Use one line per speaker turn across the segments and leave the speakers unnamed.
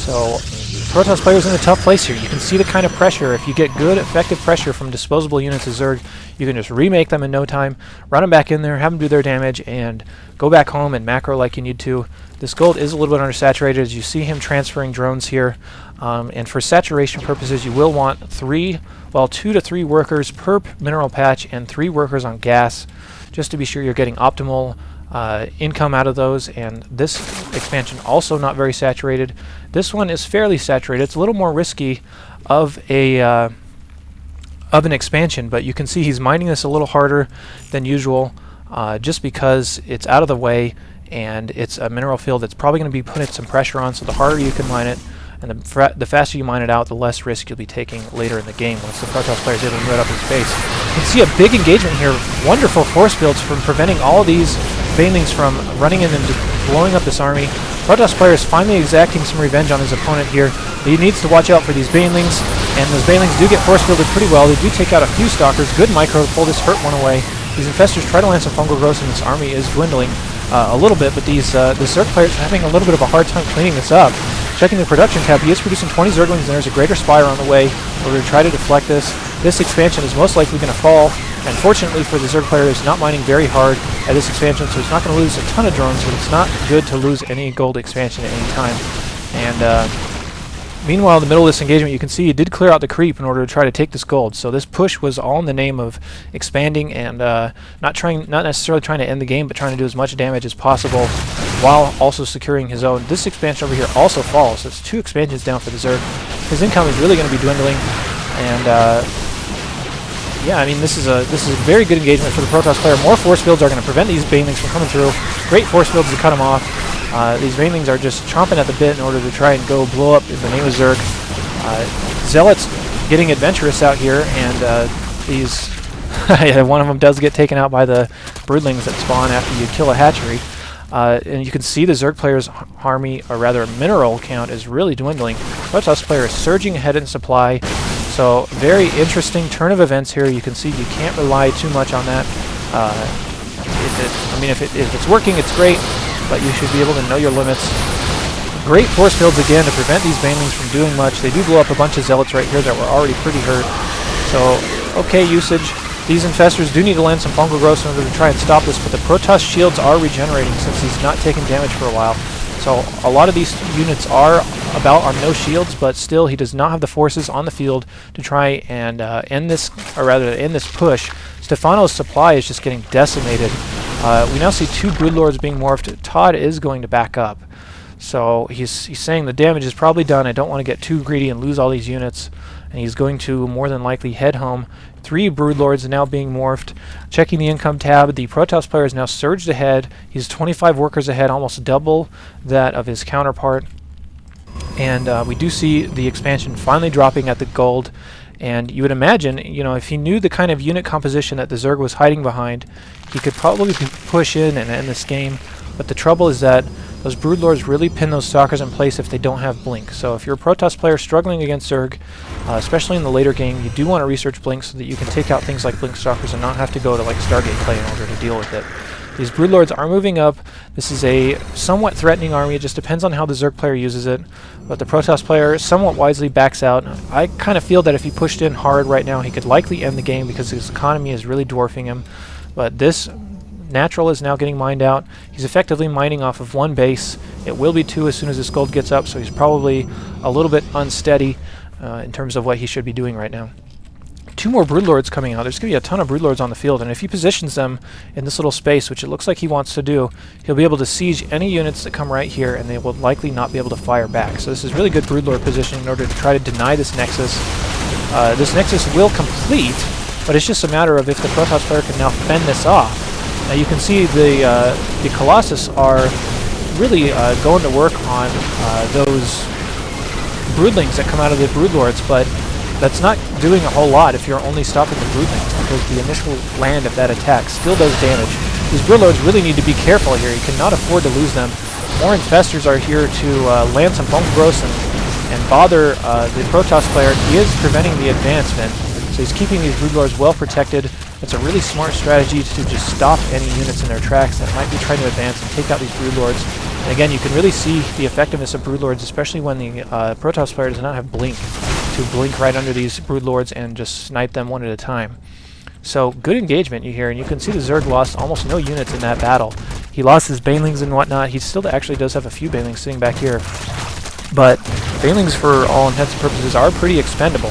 So Protoss players in a tough place here. You can see the kind of pressure. If you get good, effective pressure from disposable units of Zerg, you can just remake them in no time, run them back in there, have them do their damage, and go back home and macro like you need to. This gold is a little bit undersaturated as you see him transferring drones here. And for saturation purposes, you will want 2 to 3 workers per mineral patch and 3 workers on gas, just to be sure you're getting optimal income out of those. And this expansion also not very saturated. This one is fairly saturated. It's a little more risky of an expansion, but you can see he's mining this a little harder than usual, just because it's out of the way and it's a mineral field that's probably going to be putting some pressure on. So the harder you can mine it, and the faster you mine it out, the less risk you'll be taking later in the game once the Protoss player is able to move up his base. You can see a big engagement here. Wonderful force fields from preventing all these banelings from running in and blowing up this army. Protoss player is finally exacting some revenge on his opponent here. He needs to watch out for these banelings, and those banelings do get force fielded pretty well. They do take out a few stalkers. Good micro to pull this hurt one away. These infestors try to land some fungal growth, and this army is dwindling a little bit, but the Zerg players are having a little bit of a hard time cleaning this up. Checking the production tab, he is producing 20 Zerglings, and there's a greater spire on the way. We're going to try to deflect this. This expansion is most likely going to fall, and fortunately for the Zerg player, he's not mining very hard at this expansion, so he's not going to lose a ton of drones, but it's not good to lose any gold expansion at any time. And meanwhile, in the middle of this engagement, you can see he did clear out the creep in order to try to take this gold. So this push was all in the name of expanding and not necessarily trying to end the game, but trying to do as much damage as possible while also securing his own. This expansion over here also falls. So it's 2 expansions down for the Zerg. His income is really going to be dwindling, and yeah, I mean, this is a very good engagement for the Protoss player. More force fields are going to prevent these banelings from coming through. Great force fields to cut them off. These banelings are just chomping at the bit in order to try and go blow up in the name of Zerg. Zealots getting adventurous out here, and these one of them does get taken out by the broodlings that spawn after you kill a hatchery. And you can see the Zerg player's army, or rather mineral count, is really dwindling. Protoss player is surging ahead in supply. So very interesting turn of events here. You can see you can't rely too much on that. If it's working, it's great, but you should be able to know your limits. Great force fields again to prevent these banelings from doing much. They do blow up a bunch of zealots right here that were already pretty hurt. So, okay usage. These infestors do need to land some fungal growth in order to try and stop this, but the Protoss shields are regenerating since he's not taking damage for a while. So a lot of these units are about on no shields, but still he does not have the forces on the field to try and end this push. Stephano's supply is just getting decimated. We now see 2 Broodlords being morphed. ToD is going to back up. So he's saying the damage is probably done. I don't want to get too greedy and lose all these units. And he's going to more than likely head home. 3 Broodlords now being morphed. Checking the income tab, the Protoss player is now surged ahead. He's 25 workers ahead, almost double that of his counterpart. And we do see the expansion finally dropping at the gold. And you would imagine, you know, if he knew the kind of unit composition that the Zerg was hiding behind, he could probably push in and end this game. But the trouble is that those Broodlords really pin those Stalkers in place if they don't have Blink. So if you're a Protoss player struggling against Zerg, especially in the later game, you do want to research Blink so that you can take out things like Blink Stalkers and not have to go to like Stargate Clay in order to deal with it. These Broodlords are moving up. This is a somewhat threatening army. It just depends on how the Zerg player uses it. But the Protoss player somewhat wisely backs out. I kind of feel that if he pushed in hard right now, he could likely end the game because his economy is really dwarfing him. But this natural is now getting mined out. He's effectively mining off of 1 base. It will be 2 as soon as his gold gets up, so he's probably a little bit unsteady in terms of what he should be doing right now. 2 more Broodlords coming out. There's going to be a ton of Broodlords on the field, and if he positions them in this little space, which it looks like he wants to do, he'll be able to siege any units that come right here, and they will likely not be able to fire back. So this is really good Broodlord positioning in order to try to deny this Nexus. This Nexus will complete, but it's just a matter of if the Protoss player can now fend this off. Now you can see the Colossus are really going to work on those Broodlings that come out of the Broodlords, but that's not doing a whole lot if you're only stopping the Broodlings, because the initial land of that attack still does damage. These Broodlords really need to be careful here. You cannot afford to lose them. More infestors are here to land some fungal growth and bother the Protoss player. He is preventing the advancement, so he's keeping these Broodlords well protected. It's a really smart strategy to just stop any units in their tracks that might be trying to advance and take out these Broodlords. And again, you can really see the effectiveness of Broodlords, especially when the Protoss player does not have Blink, to blink right under these Broodlords and just snipe them one at a time. So good engagement you hear, and you can see the Zerg lost almost no units in that battle. He lost his Banelings and whatnot. He still actually does have a few Banelings sitting back here. But Banelings, for all intents and purposes, are pretty expendable.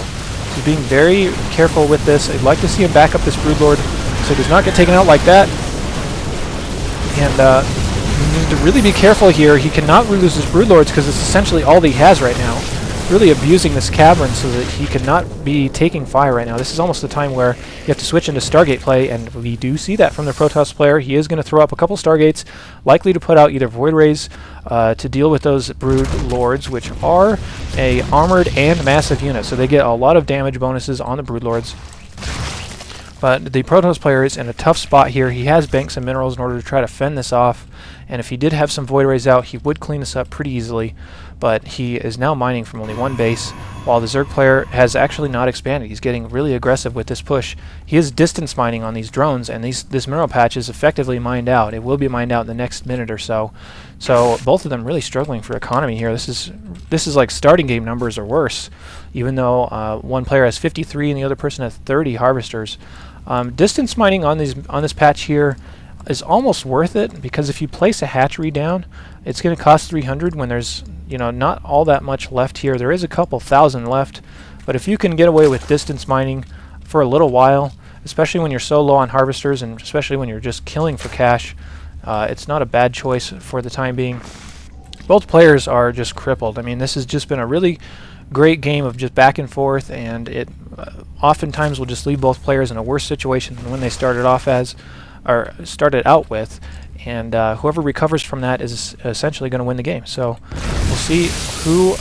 He's being very careful with this. I'd like to see him back up this Broodlord so he does not get taken out like that. And you need to really be careful here. He cannot lose his Broodlords because it's essentially all that he has right now. Really abusing this cavern so that he cannot be taking fire right now. This is almost the time where you have to switch into Stargate play, and we do see that from the Protoss player. He is going to throw up a couple Stargates, likely to put out either Void Rays to deal with those Brood Lords, which are a armored and massive unit, so they get a lot of damage bonuses on the Brood Lords. But the Protoss player is in a tough spot here. He has banks and minerals in order to try to fend this off, and if he did have some Void Rays out, he would clean this up pretty easily. But he is now mining from only one base, while the Zerg player has actually not expanded. He's getting really aggressive with this push. He is distance mining on these drones, and this mineral patch is effectively mined out. It will be mined out in the next minute or so. So both of them really struggling for economy here. This is like starting game numbers or worse, even though one player has 53 and the other person has 30 harvesters. Distance mining on this patch here is almost worth it, because if you place a hatchery down, it's going to cost 300 when there's not all that much left here. There is a couple thousand left, but if you can get away with distance mining for a little while, especially when you're so low on harvesters and especially when you're just killing for cash, it's not a bad choice for the time being. Both players are just crippled. I mean, this has just been a really great game of just back and forth, and it oftentimes will just leave both players in a worse situation than when they started out with. And whoever recovers from that is essentially going to win the game. So we'll see who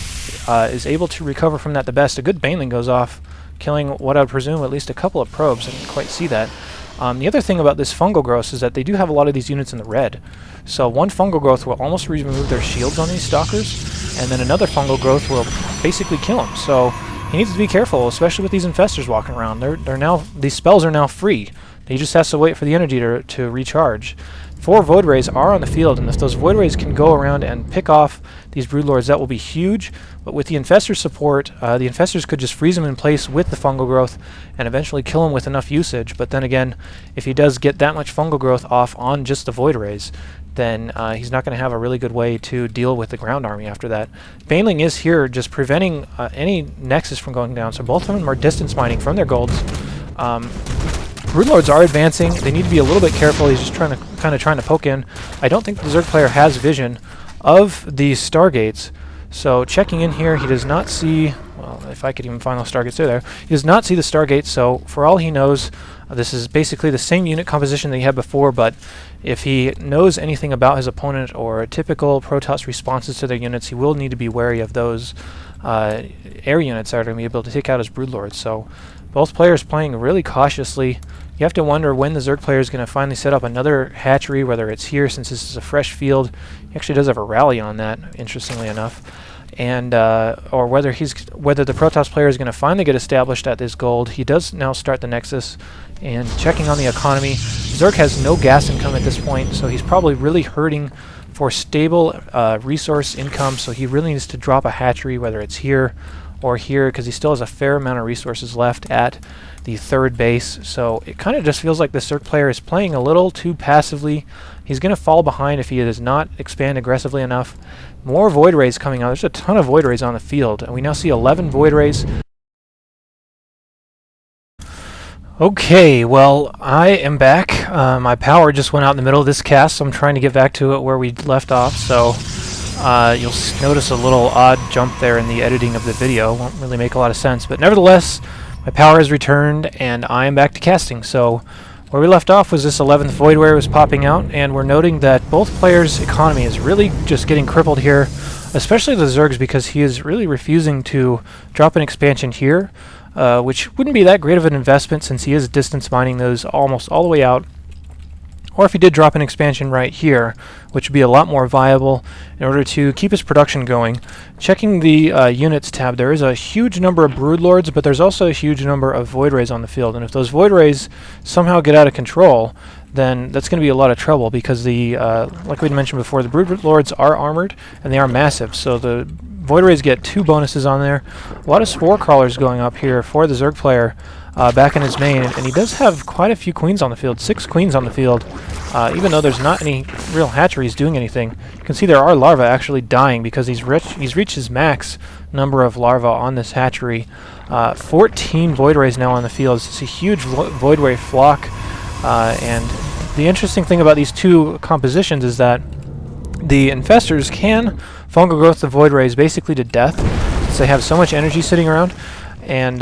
is able to recover from that the best. A good Baneling goes off, killing what I would presume at least a couple of probes. I didn't quite see that. The other thing about this fungal growth is that they do have a lot of these units in the red. So one fungal growth will almost remove their shields on these stalkers, and then another fungal growth will basically kill them. So he needs to be careful, especially with these infestors walking around. These spells are now free. He just has to wait for the energy to recharge. 4 Void Rays are on the field, and if those Void Rays can go around and pick off these Broodlords, that will be huge. But with the Infestor support, the Infestors could just freeze them in place with the fungal growth and eventually kill him with enough usage. But then again, if he does get that much fungal growth off on just the Void Rays, then he's not going to have a really good way to deal with the ground army after that. Baneling is here just preventing any Nexus from going down, so both of them are distance mining from their golds. Broodlords are advancing. They need to be a little bit careful. He's just trying to poke in. I don't think the Zerg player has vision of these Stargates. So checking in here, he does not see, well, if I could even find those Stargates there. He does not see the Stargates, so for all he knows, this is basically the same unit composition that he had before, but if he knows anything about his opponent or typical Protoss responses to their units, he will need to be wary of those air units that are going to be able to take out his Broodlords. So both players playing really cautiously. You have to wonder when the Zerg player is going to finally set up another hatchery, whether it's here since this is a fresh field. He actually does have a rally on that, interestingly enough. And or whether the Protoss player is going to finally get established at this gold. He does now start the Nexus and checking on the economy. Zerg has no gas income at this point, so he's probably really hurting for stable resource income, so he really needs to drop a hatchery, whether it's here or here, because he still has a fair amount of resources left at the 3rd base. So it kind of just feels like the Zerg player is playing a little too passively. He's going to fall behind if he does not expand aggressively enough. More Void Rays coming out. There's a ton of Void Rays on the field, and we now see 11 Void Rays. Okay, well, I am back. My power just went out in the middle of this cast, so I'm trying to get back to it where we left off. So you'll notice a little odd jump there in the editing of the video. Won't really make a lot of sense, but nevertheless, my power has returned, and I am back to casting. So where we left off was this 11th Void Ray was popping out, and we're noting that both players' economy is really just getting crippled here, especially the Zerg's, because he is really refusing to drop an expansion here, which wouldn't be that great of an investment since he is distance mining those almost all the way out. Or if he did drop an expansion right here, which would be a lot more viable in order to keep his production going. Checking the units tab, there is a huge number of Broodlords, but there's also a huge number of Void Rays on the field. And if those Void Rays somehow get out of control, then that's going to be a lot of trouble, because the like we mentioned before, the Brood Lords are armored and they are massive, so the Void Rays get 2 bonuses on there. A lot of Spore Crawlers going up here for the Zerg player back in his main, and he does have quite a few queens on the field, 6 queens on the field, even though there's not any real hatcheries doing anything. You can see there are larvae actually dying because he's reached his max number of larvae on this hatchery. 14 Void Rays now on the field. It's a huge Void Ray flock, and the interesting thing about these 2 compositions is that the infestors can fungal growth the Void Rays basically to death, since they have so much energy sitting around, and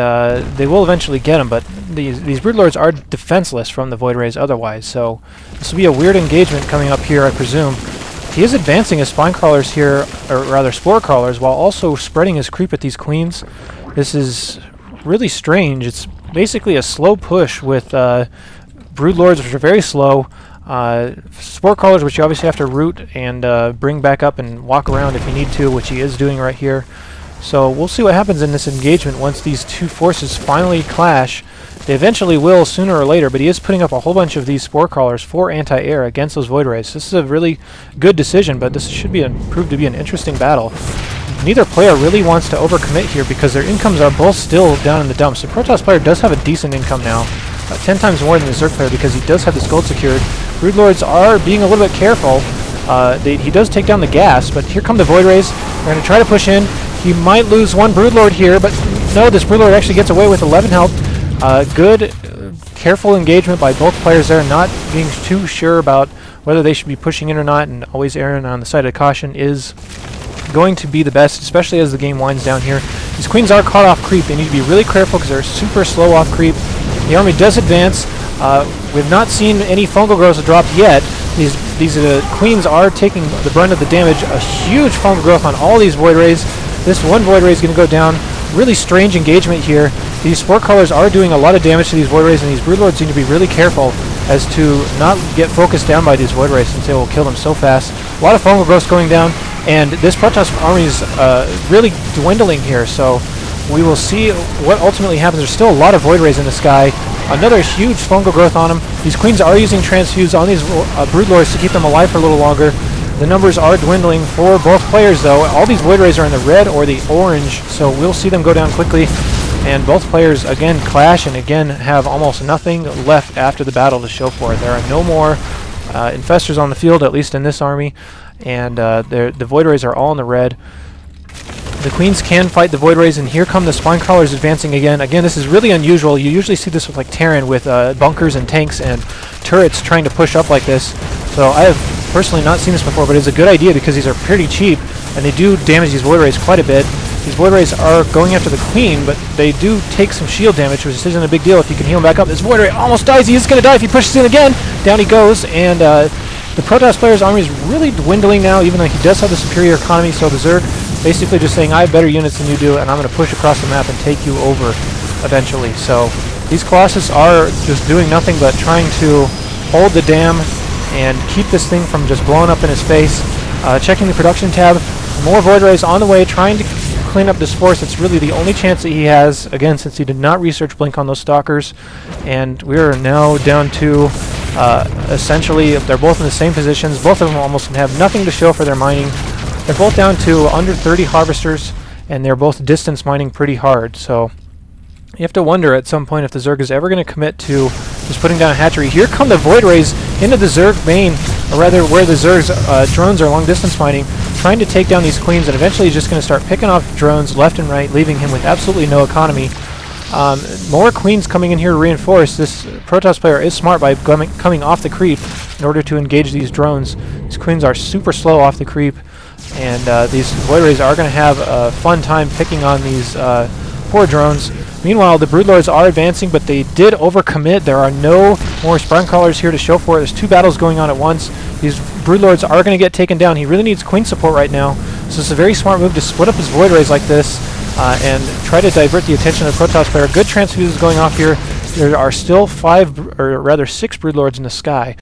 they will eventually get them, but these Broodlords are defenseless from the Void Rays otherwise, so this will be a weird engagement coming up here, I presume. He is advancing his Spine Crawlers here, or rather Spore Crawlers, while also spreading his creep at these queens. This is really strange. It's basically a slow push with Broodlords, which are very slow, Spore Crawlers, which you obviously have to root and bring back up and walk around if you need to, which he is doing right here. So we'll see what happens in this engagement once these 2 forces finally clash. They eventually will sooner or later, but he is putting up a whole bunch of these Spore Crawlers for anti-air against those Void Rays. This is a really good decision, but this should be prove to be an interesting battle. Neither player really wants to overcommit here because their incomes are both still down in the dumps. The Protoss player does have a decent income now, 10 times more than the Zerg player, because he does have this gold secured. Broodlords are being a little bit careful. He does take down the gas, but here come the Void Rays. They're going to try to push in. He might lose 1 Broodlord here, but no, this Broodlord actually gets away with 11 health. Good, careful engagement by both players there, not being too sure about whether they should be pushing in or not, and always erring on the side of caution is going to be the best, especially as the game winds down here. These queens are caught off creep. They need to be really careful because they're super slow off creep. The army does advance. We've not seen any fungal growth drop yet. These queens are taking the brunt of the damage. A huge fungal growth on all these Void Rays. This 1 Void Ray is going to go down. Really strange engagement here. These Spore Crawlers are doing a lot of damage to these Void Rays, and these Broodlords need to be really careful as to not get focused down by these Void Rays, since they will kill them so fast. A lot of fungal growth going down, and this Protoss army is really dwindling here, so we will see what ultimately happens. There's still a lot of Void Rays in the sky. Another huge fungal growth on them. These queens are using transfuse on these Broodlords to keep them alive for a little longer. The numbers are dwindling for both players, though. All these Void Rays are in the red or the orange, so we'll see them go down quickly. And both players, again, clash and again have almost nothing left after the battle to show for it. There are no more infestors on the field, at least in this army, and the Void Rays are all in the red. The queens can fight the Void Rays, and here come the Spine Crawlers advancing again. Again, this is really unusual. You usually see this with like Terran, with bunkers and tanks and turrets trying to push up like this. So I have personally not seen this before, but it's a good idea because these are pretty cheap, and they do damage these Void Rays quite a bit. These Void Rays are going after the Queen, but they do take some shield damage, which isn't a big deal if you can heal him back up. This Void Ray almost dies. He is going to die if he pushes in again. Down he goes, and the Protoss player's army is really dwindling now, even though he does have the superior economy. So the Zerg basically just saying, I have better units than you do, and I'm going to push across the map and take you over eventually. So these Colossus are just doing nothing but trying to hold the dam and keep this thing from just blowing up in his face. Checking the production tab, more Void Rays on the way, trying to clean up this force. It's really the only chance that he has, again, since he did not research Blink on those Stalkers. And we are now down to, essentially, they're both in the same positions. Both of them almost have nothing to show for their mining. They're both down to under 30 harvesters, and they're both distance mining pretty hard. So you have to wonder at some point if the Zerg is ever going to commit to just putting down a hatchery. Here come the Void Rays into the Zerg main, or rather where the Zerg's drones are long distance mining, trying to take down these queens, and eventually just going to start picking off drones left and right, leaving him with absolutely no economy. More queens coming in here to reinforce. This Protoss player is smart by coming off the creep in order to engage these drones. These queens are super slow off the creep, and these Void Rays are going to have a fun time picking on these poor drones. Meanwhile, the Broodlords are advancing, but they did overcommit. There are no more Spine Crawlers here to show for it. There's 2 battles going on at once. These Broodlords are going to get taken down. He really needs Queen support right now, so it's a very smart move to split up his Void Rays like this and try to divert the attention of the Protoss player. Good transfuses going off here. There are still 6 Broodlords in the sky.